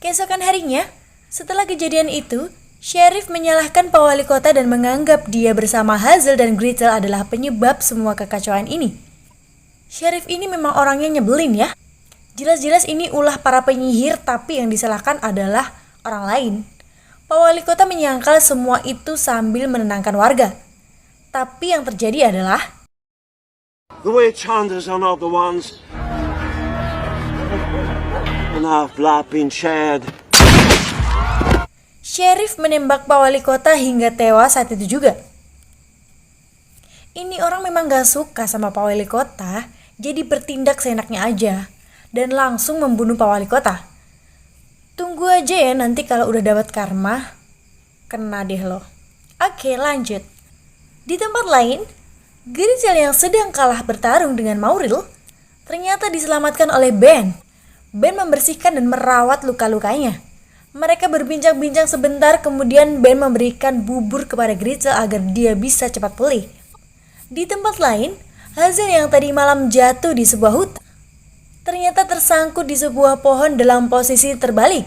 Keesokan harinya, setelah kejadian itu, Sheriff menyalahkan Pak Wali Kota dan menganggap dia bersama Hazel dan Gretel adalah penyebab semua kekacauan ini. Sheriff ini memang orangnya nyebelin ya. Jelas-jelas ini ulah para penyihir, tapi yang disalahkan adalah orang lain. Pak Wali Kota menyangkal semua itu sambil menenangkan warga. Tapi yang terjadi adalah The witch hunters are not the ones. Enough blood been shed. Sheriff menembak Pak Wali Kota hingga tewas saat itu juga. Ini orang memang gak suka sama Pak Wali Kota, jadi bertindak seenaknya aja dan langsung membunuh Pak Wali Kota. Tunggu aja ya nanti kalau udah dapat karma, kena deh lo. Oke, lanjut. Di tempat lain, Gretel yang sedang kalah bertarung dengan Mauril ternyata diselamatkan oleh Ben. Ben membersihkan dan merawat luka-lukanya. Mereka berbincang-bincang sebentar, kemudian Ben memberikan bubur kepada Gretel agar dia bisa cepat pulih. Di tempat lain, Hazel yang tadi malam jatuh di sebuah hutan ternyata tersangkut di sebuah pohon dalam posisi terbalik.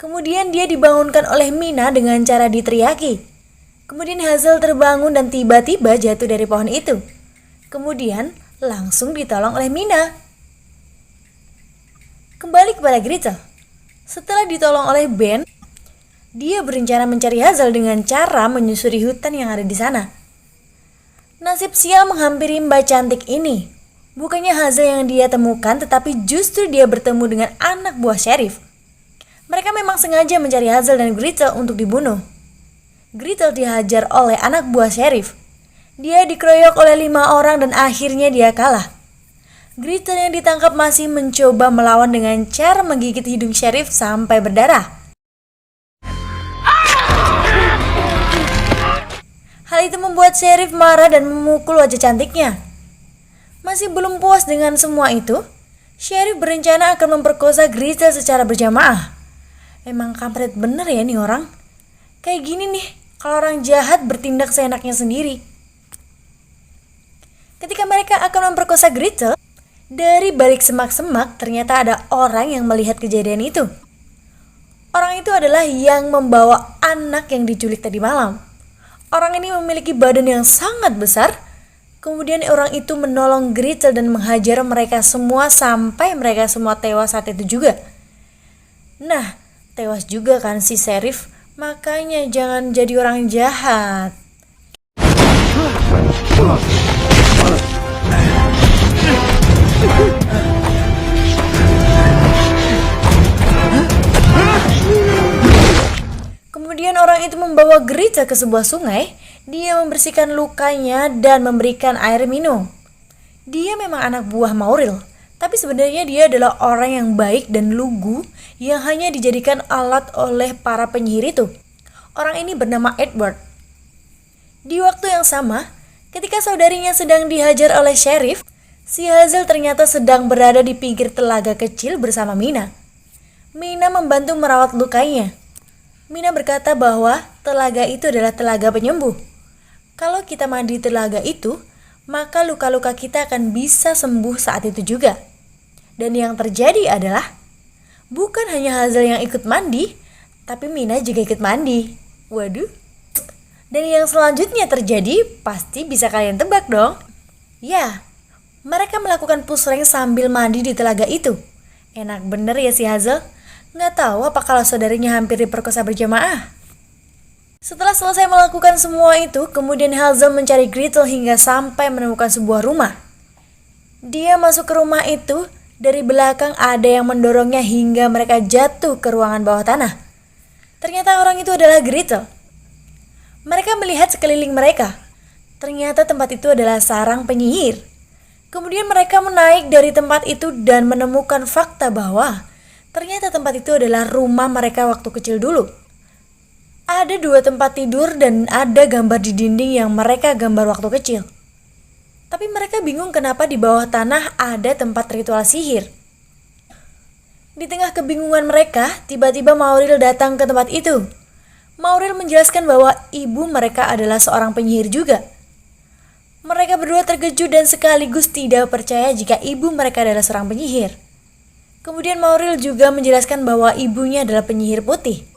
Kemudian dia dibangunkan oleh Mina dengan cara diteriaki. Kemudian Hazel terbangun dan tiba-tiba jatuh dari pohon itu. Kemudian langsung ditolong oleh Mina. Kembali kepada Gretel. Setelah ditolong oleh Ben, dia berencana mencari Hazel dengan cara menyusuri hutan yang ada di sana. Nasib sial menghampiri Mbak cantik ini. Bukannya Hazel yang dia temukan, tetapi justru dia bertemu dengan anak buah Sheriff. Mereka memang sengaja mencari Hazel dan Gretel untuk dibunuh. Gretel dihajar oleh anak buah Sheriff. Dia dikeroyok oleh 5 orang dan akhirnya dia kalah. Gretel yang ditangkap masih mencoba melawan dengan cara menggigit hidung Sheriff sampai berdarah. Hal itu membuat Sheriff marah dan memukul wajah cantiknya. Masih belum puas dengan semua itu, Sheriff berencana akan memperkosa Gretel secara berjamaah. Emang kampret bener ya nih orang. Kayak gini nih, kalau orang jahat bertindak seenaknya sendiri. Ketika mereka akan memperkosa Gretel, dari balik semak-semak ternyata ada orang yang melihat kejadian itu. Orang itu adalah yang membawa anak yang diculik tadi malam. Orang ini memiliki badan yang sangat besar. Kemudian orang itu menolong Gretel dan menghajar mereka semua sampai mereka semua tewas saat itu juga. Nah, tewas juga kan si Sheriff. Makanya jangan jadi orang jahat. Kemudian orang itu membawa Gretel ke sebuah sungai. Dia membersihkan lukanya dan memberikan air minum. Dia memang anak buah Mauril, tapi sebenarnya dia adalah orang yang baik dan lugu yang hanya dijadikan alat oleh para penyihir itu. Orang ini bernama Edward. Di waktu yang sama, ketika saudarinya sedang dihajar oleh Sheriff, si Hazel ternyata sedang berada di pinggir telaga kecil bersama Mina. Mina membantu merawat lukanya. Mina berkata bahwa telaga itu adalah telaga penyembuh. Kalau kita mandi telaga itu, maka luka-luka kita akan bisa sembuh saat itu juga. Dan yang terjadi adalah bukan hanya Hazel yang ikut mandi, tapi Mina juga ikut mandi. Waduh. Dan yang selanjutnya terjadi pasti bisa kalian tebak dong. Ya, mereka melakukan push rank sambil mandi di telaga itu. Enak bener ya si Hazel. Nggak tahu apa kalau saudarinya hampir diperkosa berjamaah. Setelah selesai melakukan semua itu, kemudian Hazel mencari Gretel hingga sampai menemukan sebuah rumah. Dia masuk ke rumah itu. Dari belakang ada yang mendorongnya hingga mereka jatuh ke ruangan bawah tanah. Ternyata orang itu adalah Gretel. Mereka melihat sekeliling mereka. Ternyata tempat itu adalah sarang penyihir. Kemudian mereka menaik dari tempat itu dan menemukan fakta bahwa ternyata tempat itu adalah rumah mereka waktu kecil dulu. Ada 2 tempat tidur dan ada gambar di dinding yang mereka gambar waktu kecil. Tapi mereka bingung kenapa di bawah tanah ada tempat ritual sihir. Di tengah kebingungan mereka, tiba-tiba Mauril datang ke tempat itu. Mauril menjelaskan bahwa ibu mereka adalah seorang penyihir juga. Mereka berdua terkejut dan sekaligus tidak percaya jika ibu mereka adalah seorang penyihir. Kemudian Mauril juga menjelaskan bahwa ibunya adalah penyihir putih.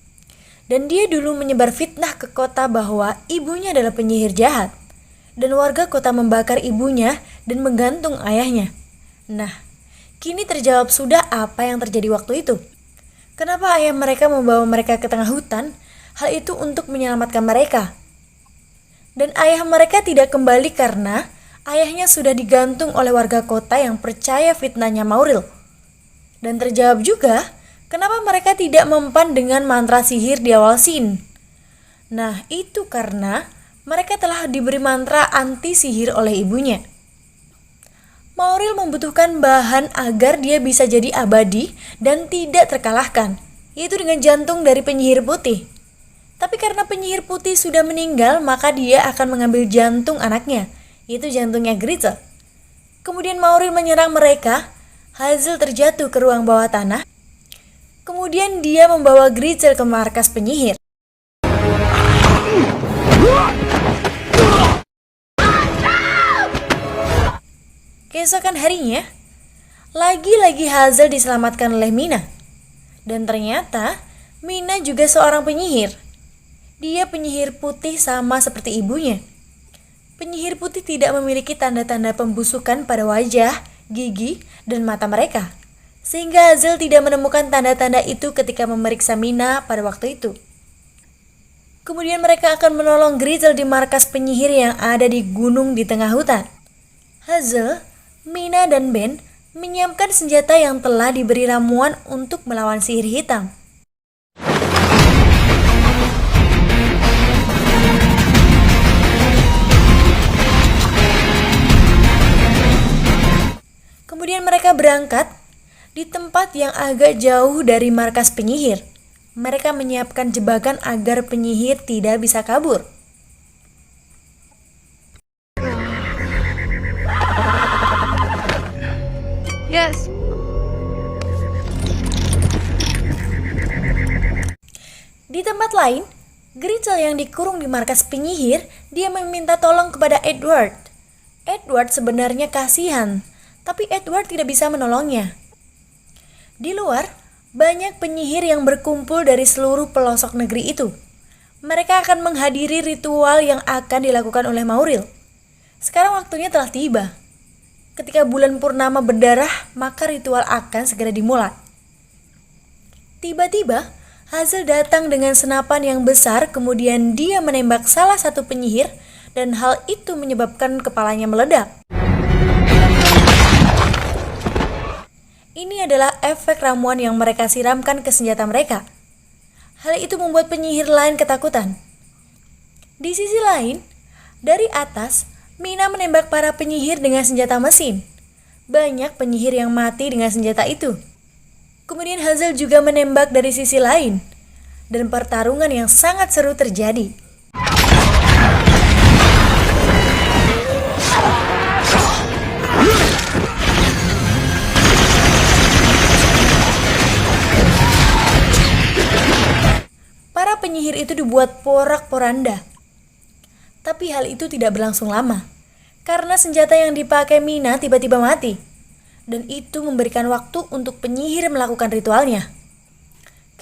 Dan dia dulu menyebar fitnah ke kota bahwa ibunya adalah penyihir jahat. Dan warga kota membakar ibunya dan menggantung ayahnya. Nah, kini terjawab sudah apa yang terjadi waktu itu. Kenapa ayah mereka membawa mereka ke tengah hutan? Hal itu untuk menyelamatkan mereka. Dan ayah mereka tidak kembali karena ayahnya sudah digantung oleh warga kota yang percaya fitnahnya Mauril. Dan terjawab juga, kenapa mereka tidak mempan dengan mantra sihir di awal scene. Nah, itu karena mereka telah diberi mantra anti sihir oleh ibunya. Mauril membutuhkan bahan agar dia bisa jadi abadi dan tidak terkalahkan, yaitu dengan jantung dari penyihir putih. Tapi karena penyihir putih sudah meninggal, maka dia akan mengambil jantung anaknya, yaitu jantungnya Gretel. Kemudian Mauril menyerang mereka, Hazel terjatuh ke ruang bawah tanah. Kemudian dia membawa Gretel ke markas penyihir. Keesokan harinya, lagi-lagi Hazel diselamatkan oleh Mina. Dan ternyata, Mina juga seorang penyihir. Dia penyihir putih sama seperti ibunya. Penyihir putih tidak memiliki tanda-tanda pembusukan pada wajah, gigi, dan mata mereka. Sehingga Hazel tidak menemukan tanda-tanda itu ketika memeriksa Mina pada waktu itu. Kemudian mereka akan menolong Gretel di markas penyihir yang ada di gunung di tengah hutan. Hazel, Mina, dan Ben menyiapkan senjata yang telah diberi ramuan untuk melawan sihir hitam. Kemudian mereka berangkat di tempat yang agak jauh dari markas penyihir. Mereka menyiapkan jebakan agar penyihir tidak bisa kabur. Yes. Di tempat lain, Gretel yang dikurung di markas penyihir, dia meminta tolong kepada Edward. Edward sebenarnya kasihan, tapi Edward tidak bisa menolongnya. Di luar, banyak penyihir yang berkumpul dari seluruh pelosok negeri itu. Mereka akan menghadiri ritual yang akan dilakukan oleh Mauril. Sekarang waktunya telah tiba. Ketika bulan purnama berdarah, maka ritual akan segera dimulai. Tiba-tiba, Hazel datang dengan senapan yang besar, kemudian dia menembak salah satu penyihir, dan hal itu menyebabkan kepalanya meledak. Ini adalah efek ramuan yang mereka siramkan ke senjata mereka. Hal itu membuat penyihir lain ketakutan. Di sisi lain, dari atas, Mina menembak para penyihir dengan senjata mesin. Banyak penyihir yang mati dengan senjata itu. Kemudian Hazel juga menembak dari sisi lain. Dan pertarungan yang sangat seru terjadi. Para penyihir itu dibuat porak-poranda. Tapi hal itu tidak berlangsung lama, karena senjata yang dipakai Mina tiba-tiba mati. Dan itu memberikan waktu untuk penyihir melakukan ritualnya.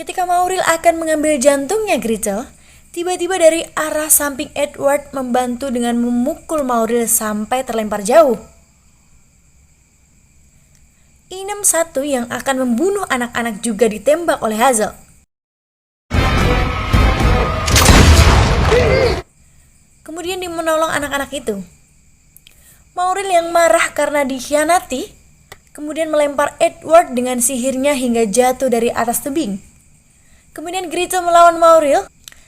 Ketika Mauril akan mengambil jantungnya Gretel, tiba-tiba dari arah samping Edward membantu dengan memukul Mauril sampai terlempar jauh. Inem satu yang akan membunuh anak-anak juga ditembak oleh Hazel. Kemudian dia menolong anak-anak itu. Mauril yang marah karena dikhianati, kemudian melempar Edward dengan sihirnya hingga jatuh dari atas tebing. Kemudian Gretel melawan Mauril,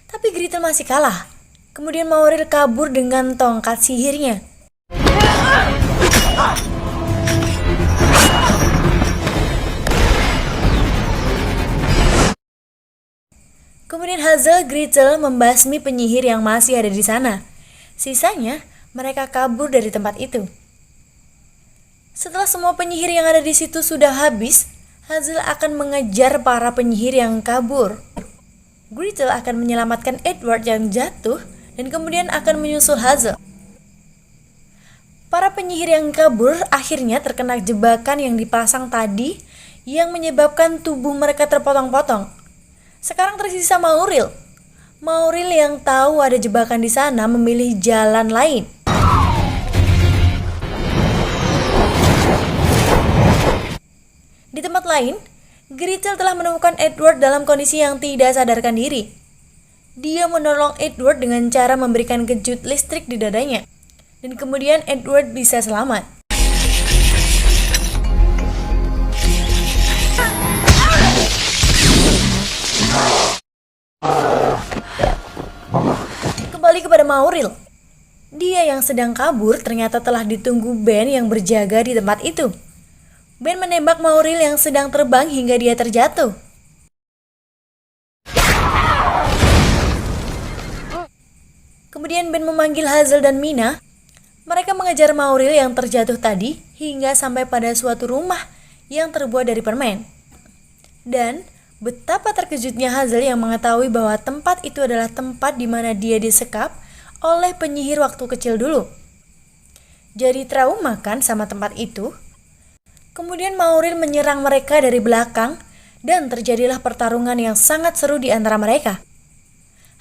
tapi Gretel masih kalah. Kemudian Mauril kabur dengan tongkat sihirnya. Kemudian Hazel Gretel membasmi penyihir yang masih ada di sana. Sisanya, mereka kabur dari tempat itu. Setelah semua penyihir yang ada di situ sudah habis, Hazel akan mengejar para penyihir yang kabur. Gretel akan menyelamatkan Edward yang jatuh dan kemudian akan menyusul Hazel. Para penyihir yang kabur akhirnya terkena jebakan yang dipasang tadi, yang menyebabkan tubuh mereka terpotong-potong. Sekarang tersisa Mauril. Mauril yang tahu ada jebakan di sana memilih jalan lain. Di tempat lain, Gretel telah menemukan Edward dalam kondisi yang tidak sadarkan diri. Dia menolong Edward dengan cara memberikan kejut listrik di dadanya. Dan kemudian Edward bisa selamat. Kembali kepada Mauril. Dia yang sedang kabur ternyata telah ditunggu Ben yang berjaga di tempat itu. Ben menembak Mauril yang sedang terbang hingga dia terjatuh. Kemudian Ben memanggil Hazel dan Mina. Mereka mengejar Mauril yang terjatuh tadi hingga sampai pada suatu rumah yang terbuat dari permen. Dan betapa terkejutnya Hazel yang mengetahui bahwa tempat itu adalah tempat di mana dia disekap oleh penyihir waktu kecil dulu. Jadi trauma kan sama tempat itu? Kemudian Mauril menyerang mereka dari belakang dan terjadilah pertarungan yang sangat seru di antara mereka.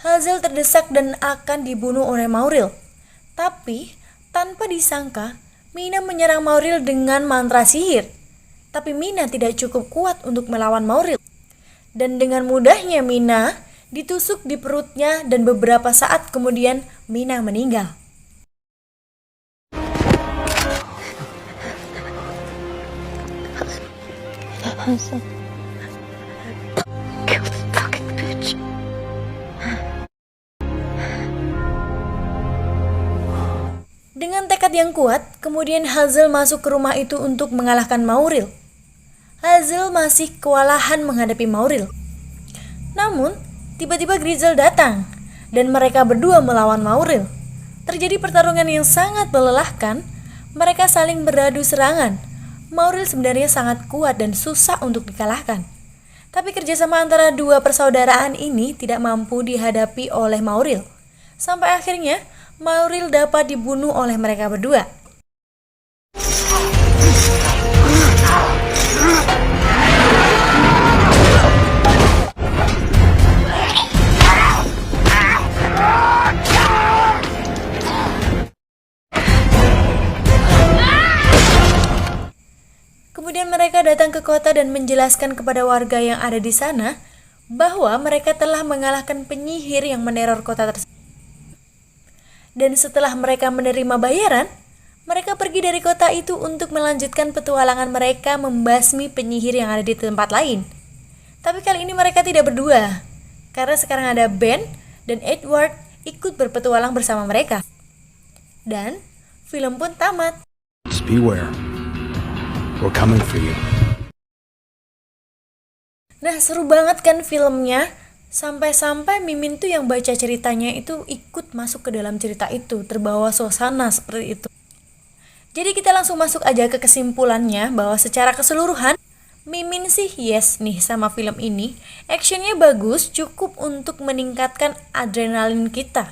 Hazel terdesak dan akan dibunuh oleh Mauril. Tapi tanpa disangka, Mina menyerang Mauril dengan mantra sihir. Tapi Mina tidak cukup kuat untuk melawan Mauril. Dan dengan mudahnya Mina ditusuk di perutnya dan beberapa saat kemudian Mina meninggal. Dengan tekad yang kuat, kemudian Hazel masuk ke rumah itu untuk mengalahkan Mauril. Hazel masih kewalahan menghadapi Mauril. Namun, tiba-tiba Gretel datang dan mereka berdua melawan Mauril. Terjadi pertarungan yang sangat melelahkan. Mereka saling beradu serangan. Mauril sebenarnya sangat kuat dan susah untuk dikalahkan. Tapi kerjasama antara dua persaudaraan ini tidak mampu dihadapi oleh Mauril. Sampai akhirnya Mauril dapat dibunuh oleh mereka berdua. Kemudian mereka datang ke kota dan menjelaskan kepada warga yang ada di sana bahwa mereka telah mengalahkan penyihir yang meneror kota tersebut. Dan setelah mereka menerima bayaran, mereka pergi dari kota itu untuk melanjutkan petualangan mereka membasmi penyihir yang ada di tempat lain. Tapi kali ini mereka tidak berdua, karena sekarang ada Ben dan Edward ikut berpetualang bersama mereka. Dan film pun tamat. Just beware. We're coming for you. Nah, seru banget kan filmnya? Sampai-sampai Mimin tuh yang baca ceritanya itu ikut masuk ke dalam cerita itu, terbawa suasana seperti itu. Jadi kita langsung masuk aja ke kesimpulannya bahwa secara keseluruhan Mimin sih yes nih sama film ini. Actionnya bagus, cukup untuk meningkatkan adrenalin kita.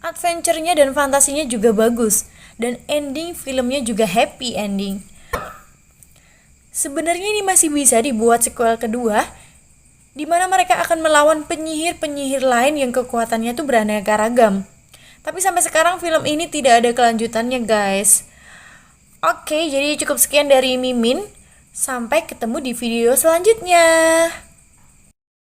Adventure-nya dan fantasinya juga bagus. Dan ending filmnya juga happy ending. Sebenarnya ini masih bisa dibuat sequel kedua, di mana mereka akan melawan penyihir-penyihir lain yang kekuatannya tuh beraneka ragam. Tapi sampai sekarang film ini tidak ada kelanjutannya, guys. Oke, jadi cukup sekian dari Mimin. Sampai ketemu di video selanjutnya.